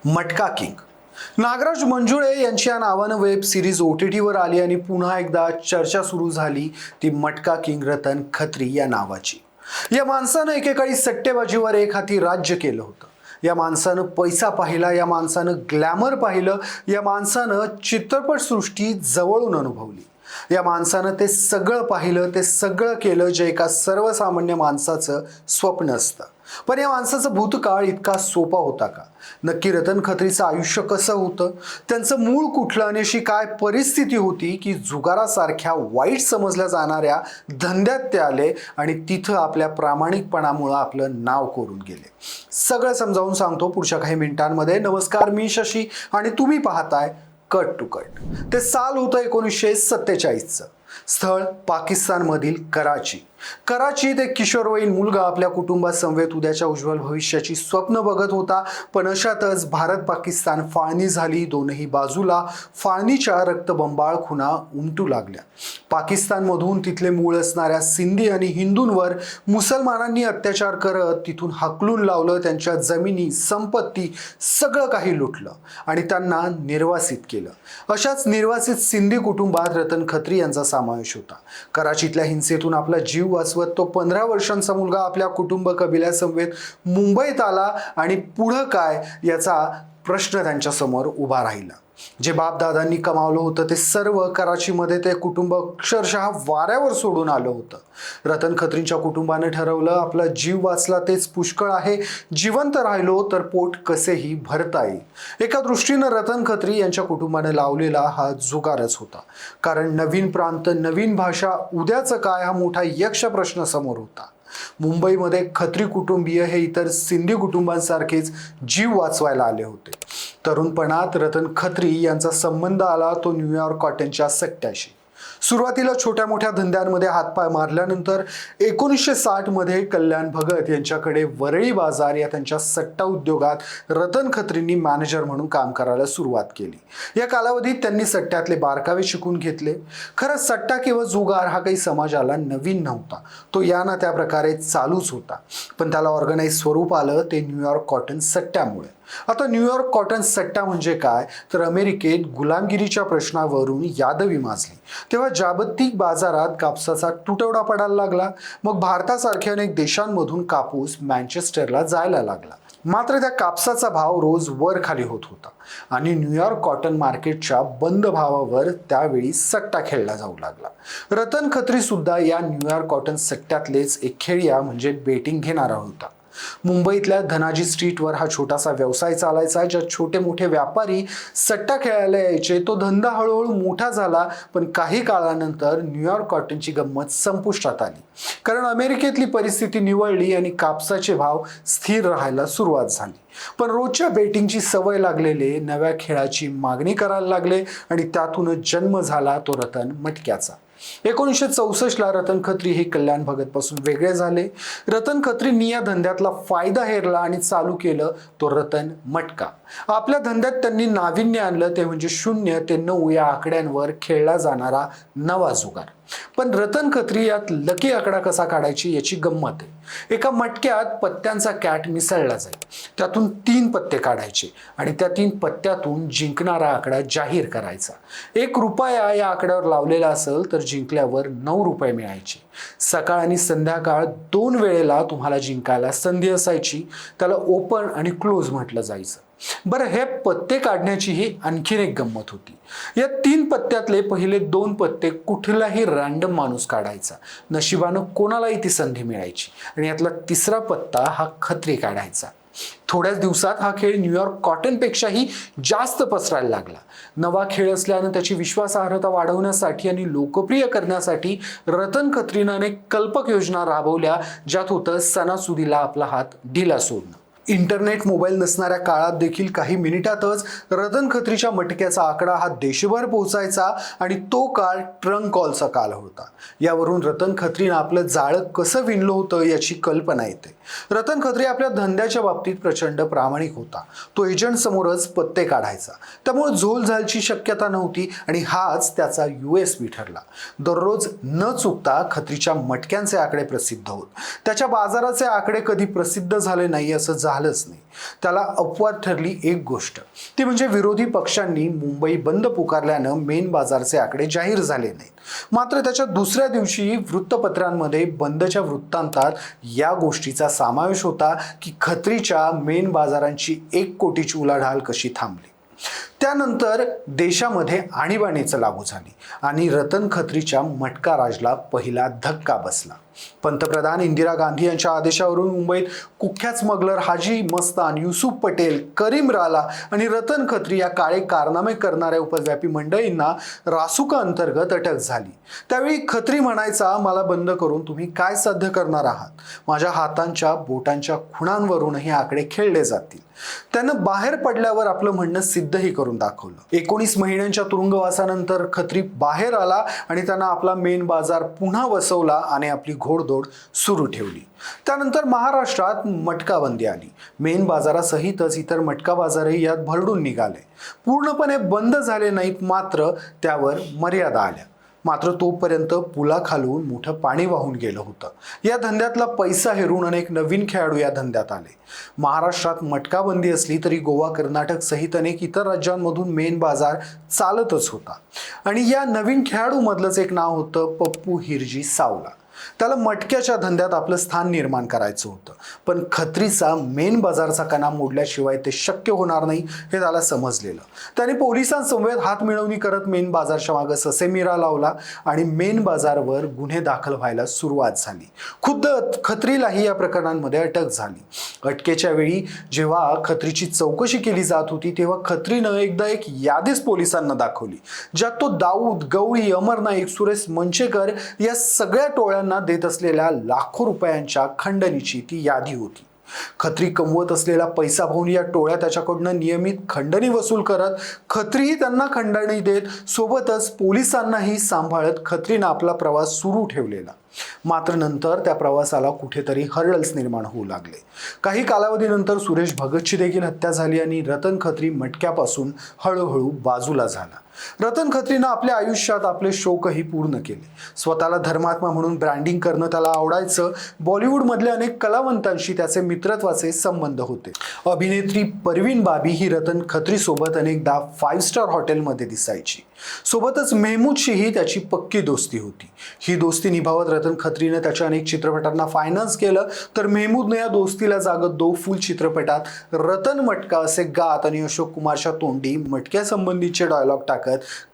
मटका किंग नागराज मंजुळे यांची या नावानं वेब सिरीज OTTवर आली आणि पुन्हा एकदा चर्चा सुरू झाली ती मटका किंग रतन खत्री या नावाची। या माणसानं एकेकाळी सट्टेबाजीवर एक हाती राज्य केलं होतं। या माणसानं पैसा पाहिला, या माणसानं ग्लॅमर पाहिलं, या माणसानं चित्रपटसृष्टी जवळून अनुभवली। या माणसानं ते सगळं पाहिलं, ते सगळं केलं जे एका सर्वसामान्य माणसाचं स्वप्न असतं। पण या माणसाचा भूतकाळ इतका सोपा होता का? नक्की रतन खत्रीचं आयुष्य कसं होतं? त्यांचं मूळ कुठलं आणि अशी काय परिस्थिती होती की जुगारासारख्या वाईट समजल्या जाणाऱ्या धंद्यात ते आले आणि तिथं आपल्या प्रामाणिकपणामुळे आपलं नाव कोरून गेले? सगळं समजावून सांगतो पुढच्या काही मिनिटांमध्ये। नमस्कार, मी शशी आणि तुम्ही पाहताय कट टू कट। ते साल होतं 1947चं। स्थळ पाकिस्तानमधील कराचीत एक किशोरवयीन मुलगा आपल्या कुटुंबासमवेत उद्याच्या उज्ज्वल भविष्याची स्वप्न बघत होता। पण अशातच भारत पाकिस्तान फाळणी झाली। दोनही बाजूला फाळणीच्या रक्तबंबाळ खुणा उमटू लागल्या। पाकिस्तानमधून तिथले मूळ असणाऱ्या सिंधी आणि हिंदूंवर मुसलमानांनी अत्याचार करत तिथून हाकलून लावलं। त्यांच्या जमिनी, संपत्ती सगळं काही लुटलं आणि त्यांना निर्वासित केलं। अशाच निर्वासित सिंधी कुटुंबात रतन खत्री यांचा समावेश होता। कराचीतल्या हिंसेतून आपला जीव वाचवत तो 15 वर्षांचा मुलगा आपल्या कुटुंब कबिल्यासमवेत मुंबईत आला आणि पुढं काय याचा प्रश्न त्यांच्या समोर उभा राहिला। जे बापदादांनी कमावलं होतं ते सर्व कराचीमध्ये ते कुटुंब अक्षरशः वाऱ्यावर सोडून आलं होतं। रतन खत्रींच्या कुटुंबाने ठरवलं आपला जीव वाचला तेच पुष्कळ आहे, जिवंत राहिलो तर पोट कसेही भरता येईल। एका दृष्टीनं रतन खत्री यांच्या कुटुंबाने लावलेला हा जुगारच होता, कारण नवीन प्रांत, नवीन भाषा, उद्याचं काय हा मोठा यक्ष प्रश्न समोर होता। मुंबईमध्ये खत्री कुटुंबीय हे इतर सिंधी कुटुंबांसारखेच जीव वाचवायला आले होते। तरुणपणात रतन खत्री यांचा संबंध आला तो न्यूयॉर्क कॉटनच्या सट्ट्याशी। सुरुवातीला छोट्या मोठ्या धंद्यांमध्ये हातपाय मारल्यानंतर 1960 मध्ये कल्याण भगत यांच्याकडे वरळी बाजार या त्यांच्या सट्टा उद्योगात रतन खत्रींनी मॅनेजर म्हणून काम करायला सुरुवात केली। या कालावधीत त्यांनी सट्ट्यातले बारकावे शिकून घेतले। खरं सट्टा किंवा जुगार हा काही समाजाला नवीन नव्हता, तो या ना त्या प्रकारे चालूच होता, पण त्याला ऑर्गनाइज स्वरूप आलं ते न्यूयॉर्क कॉटन सट्ट्यामुळे। आता न्यूयॉर्क कॉटन सट्टा म्हणजे काय तर अमेरिकेत गुलामगिरीच्या प्रश्नावरून यादवी माजली तेव्हा जागतिक बाजारात कापसाचा तुटवडा पडायला लागला। मग भारतासारख्या अनेक देशांमधून कापूस मँचेस्टरला जायला लागला। मात्र त्या कापसाचा भाव रोज वर खाली होत होता आणि न्यूयॉर्क कॉटन मार्केटच्या बंद भावावर त्यावेळी सट्टा खेळला जाऊ लागला। रतन खत्री सुद्धा या न्यूयॉर्क कॉटन सट्ट्यातलेच एक खेळिया म्हणजे बेटिंग घेणारा होता। मुंबईतल्या धनाजी स्ट्रीटवर हा छोटासा व्यवसाय चालायचा, ज्यात छोटे मोठे व्यापारी सट्टा खेळायला यायचे। तो धंदा हळूहळू मोठा झाला, पण काही काळानंतर न्यूयॉर्क कॉटनची गंमत संपुष्टात आली, कारण अमेरिकेतली परिस्थिती निवळली आणि कापसाचे भाव स्थिर राहायला सुरुवात झाली। पण रोजच्या बेटिंगची सवय लागलेले नव्या खेळाची मागणी करायला लागले आणि त्यातूनच जन्म झाला तो रतन मटक्याचा। 1964ला रतन खत्री हे कल्याण भगत पासून वेगळे झाले। रतन खत्रींनी या धंद्यातला फायदा हेरला आणि चालू केलं तो रतन मटका। आपल्या धंद्यात त्यांनी नाविन्य आणलं ते म्हणजे 0 ते 9 या आकड्यांवर खेळला जाणारा नवा जुगार। पण रतन खत्री यात लकी आकडा कसा काढायची याची गंमत आहे। एका मटक्यात पत्त्यांचा कॅट मिसळला जाईल, त्यातून 3 पत्ते काढायचे आणि त्या 3 पत्त्यातून जिंकणारा आकडा जाहीर करायचा। 1 रुपया या आकड्यावर लावलेला असेल तर जिंकल्यावर 9 रुपये मिळायचे। सकाळ आणि संध्याकाळ 2 वेळेला तुम्हाला जिंकायला संधी असायची, त्याला ओपन आणि क्लोज म्हटलं जायचं। बरं, हे पत्ते काढण्याची ही आणखीन एक गंमत होती। या 3 पत्त्यातले पहिले 2 पत्ते कुठलाही रँडम माणूस काढायचा, नशिबानं कोणालाही ती संधी मिळायची आणि यातला 3रा पत्ता हा खत्री काढायचा। थोड्याच दिवसात हा खेळ न्यूयॉर्क कॉटनपेक्षाही जास्त पसरायला लागला। नवा खेळ असल्यानं त्याची विश्वासार्हता वाढवण्यासाठी आणि लोकप्रिय करण्यासाठी रतन खत्रीनं अनेक कल्पक योजना राबवल्या, ज्यात होतं सणासुदीला आपला हात ढिला सोडणं। इंटरनेट, मोबाईल नसणाऱ्या काळात देखील काही मिनिटातच रतन खत्रीच्या मटक्याचा आकडा हा देशभर पोहोचायचा आणि तो काळ ट्रंक कॉलचा काल होता। यावरून रतन खत्रीनं आपलं जाळं कसं विणलं होतं याची कल्पना येते। रतन खत्री आपल्या धंद्याच्या बाबतीत प्रचंड प्रामाणिक होता। तो एजंट समोरच पत्ते काढायचा, त्यामुळे झोलझालची शक्यता नव्हती आणि हाच त्याचा USP ठरला। दररोज न चुकता खत्रीच्या मटक्यांचे आकडे प्रसिद्ध होत। त्याच्या बाजाराचे आकडे कधी प्रसिद्ध झाले नाही असं राहिलंच नाही. त्याला अपवाद ठरली एक गोष्ट, ती म्हणजे विरोधी पक्षांनी मुंबई बंद पुकारल्यानं मेन बाजारचे आकडे जाहीर झाले नाहीत. मात्र त्याच्या दुसऱ्या दिवशी वृत्तपत्रांमध्ये बंदच्या वृत्तांतात या गोष्टीचा समावेश होता की खत्रीच्या मेन बाजारांची 1 कोटीची उलाढाल कशी थांबली. त्यानंतर देशामध्ये आणीबाणीचं लागू झाली आणि रतन खत्रीच्या मटका राजला पहिला धक्का बसला. पंतप्रधान इंदिरा गांधी यांच्या आदेशावरून मुंबईत कुख्यात स्मगलर हाजी मस्तान, युसुफ पटेल, करीम राला आणि रतन खत्री या काळे कारनामे करणाऱ्या उपद्व्यापी मंडळींना रासुका अंतर्गत अटक झाली. त्यावेळी खत्री म्हणायचा, मला बंद करून तुम्ही काय साध्य करणार आहात? माझ्या हातांच्या बोटांच्या खुणांवरूनही आकडे खेळले जातील. त्यानं बाहेर पडल्यावर आपलं म्हणणं सिद्धही करून दाखवलं. 19 महिन्यांच्या तुरुंगवासानंतर खत्री बाहेर आला आणि त्यानं आपला मेन बाजार पुन्हा वसवला आणि आपली घोडदौड सुरू ठेवली. त्यानंतर महाराष्ट्रात मटका बंदी आली. मेन बाजारासहितच इतर मटका बाजारही यात भरडून निघाले. पूर्णपणे बंद झाले नाहीत, मात्र त्यावर मर्यादा आल्या. मात्र तोपर्यंत पुलाखालून मोठं पाणी वाहून गेलं होतं. या धंद्यातला पैसा हेरून अनेक नवीन खेळाडू या धंद्यात आले. महाराष्ट्रात मटका बंदी असली तरी गोवा, कर्नाटक सहित अनेक इतर राज्यांमधून मेन बाजार चालतच होता. आणि या नवीन खेळाडूमधलंच एक नाव होतं पप्पू हिरजी सावला. त्याला मटक्याच्या धंद्यात आपलं स्थान निर्माण करायचं होतं, पण खत्रीचा मेन बाजारचा कणा मोडल्याशिवाय ते शक्य होणार नाही हे त्याला समजलेलं. त्याने पोलिसांसमवेत हातमिळवणी करत मेन बाजारच्या मागे ससेमिरा लावला आणि मेन बाजारवर गुन्हे दाखल व्हायला सुरुवात झाली. खुद्द खत्रीलाही या प्रकरणांमध्ये अटक झाली. अटकेच्या वेळी जेव्हा खत्रीची चौकशी केली जात होती तेव्हा खत्रीनं एकदा एक यादीच पोलिसांना दाखवली, ज्यात तो दाऊद, गवळी, अमर नाईक, सुरेश मंचेकर या सगळ्या टोळ्यांना देत असलेल्या लाखो रुपयांच्या खंडणीची ती यादी होती. खत्री कमवत असलेला पैसा पाहून या टोळ्या त्याच्याकडनं नियमित खंडणी वसूल करत, खत्रीही त्यांना खंडणी देत, सोबतच पोलिसांनाही सांभाळत खत्रीनं आपला प्रवास सुरू ठेवलेला. मात्र नंतर त्या प्रवासाला कुठेतरी हर्डल्स निर्माण होऊ लागले. काही कालावधीनंतर सुरेश भगतची देखील हत्या झाली आणि रतन खत्री मटक्यापासून हळूहळू बाजूला झाला. रतन खत्रीनं आपल्या आयुष्यात आपले शौकही पूर्ण केले. स्वतःला धर्मात्मा म्हणून ब्रँडिंग करणं त्याला आवडायचं. बॉलिवूडमधल्या अनेक कलावंतांशी त्याचे मित्रत्वाचे संबंध होते. अभिनेत्री परवीन बाबी ही रतन खत्रीसोबत अनेकदा 5 स्टार हॉटेलमध्ये दिसायची. सोबतच मेहमूदशीही त्याची पक्की दोस्ती होती. ही दोस्ती निभावत रतन खत्रीनं त्याच्या अनेक चित्रपटांना फायनान्स केलं, तर मेहमूदनं या दोस्तीला जागत 2 फुल चित्रपटात रतन मटका असे गात आणि अशोक कुमारच्या तोंडी मटक्यासंबंधीचे डायलॉग टाकत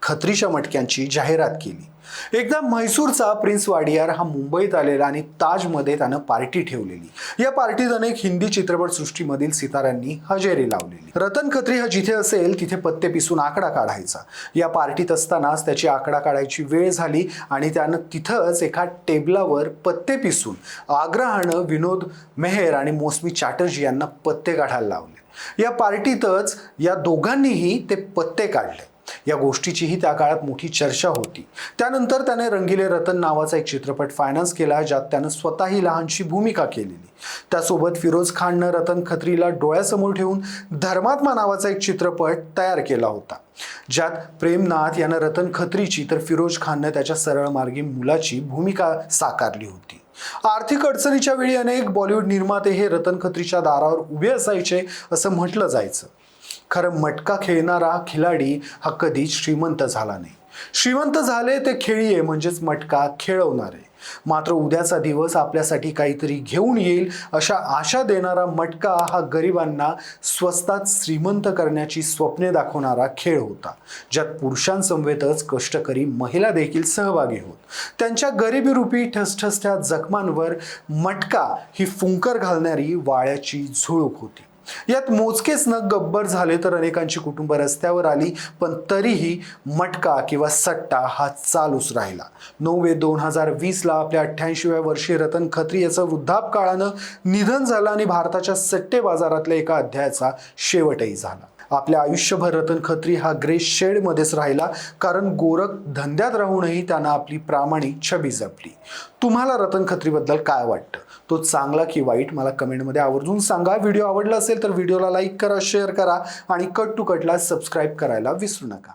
खत्रीच्या मटक्यांची जाहिरात केली. एकदा म्हैसूरचा प्रिन्स वाडियार हा मुंबईत आलेला आणि ताजमध्ये त्यानं पार्टी ठेवलेली. या पार्टीत अनेक हिंदी चित्रपटसृष्टीमधील सिताऱ्यांनी हजेरी लावलेली. रतन खत्री हा जिथे असेल तिथे पत्ते पिसून आकडा काढायचा. या पार्टीत असतानाच त्याची आकडा काढायची वेळ झाली आणि त्यानं तिथंच एका टेबलावर पत्ते पिसून आग्रहानं विनोद मेहर आणि मौसमी चॅटर्जी यांना पत्ते काढायला लावले. या पार्टीतच या दोघांनीही ते पत्ते काढले. या गोष्टीचीही त्या काळात मोठी चर्चा होती. त्यानंतर त्याने रंगीले रतन नावाचा एक चित्रपट फायनान्स केला, ज्यात त्यानं स्वतःही लहानशी भूमिका केलेली. त्यासोबत फिरोज खाननं रतन खत्रीला डोळ्यासमोर ठेवून धर्मात्मा नावाचा एक चित्रपट तयार केला होता, ज्यात प्रेमनाथ यानं रतन खत्रीची तर फिरोज खाननं त्याच्या सरळमार्गी मुलाची भूमिका साकारली होती. आर्थिक अडचणीच्या वेळी अनेक बॉलिवूड निर्माते हे रतन खत्रीच्या दारावर उभे असायचे असं म्हटलं जायचं. खरं मटका खेळणारा खिलाडी हा कधीच श्रीमंत झाला नाही. श्रीमंत झाले ते खेळीये म्हणजेच मटका खेळवणारे. मात्र उद्याचा दिवस आपल्यासाठी काहीतरी घेऊन येईल अशा आशा देणारा मटका हा गरिबांना स्वस्तात श्रीमंत करण्याची स्वप्ने दाखवणारा खेळ होता, ज्यात पुरुषांसमवेतच कष्टकरी महिला देखील सहभागी होत. त्यांच्या गरिबीरूपी ठसठसत्या जखमांवर मटका ही फुंकर घालणारी वाळ्याची झुळूक होती. यात मोजकेच न गब्बर झाले तर अनेकांची कुटुंब रस्त्यावर आली, पण तरीही मटका किंवा सट्टा हा चालूच राहिला. 9/2/2020 आपल्या 88व्या वर्षी रतन खत्री याचं वृद्धापकाळानं निधन झालं आणि भारताच्या सट्टे बाजारातल्या एका अध्यायाचा शेवटही झाला. आपल्या आयुष्यभर रतन खत्री हा ग्रे शेडमध्येच राहिला, कारण गोरख धंद्यात राहूनही त्यानं आपली प्रामाणिक छबी जपली. तुम्हाला रतन खत्रीबद्दल काय वाटतं? तो चांगला की वाईट मला कमेंटमध्ये आवर्जून सांगा. व्हिडिओ आवडला असेल तर व्हिडिओला लाईक करा, शेअर करा आणि कट टू कटला सबस्क्राईब करायला विसरू नका.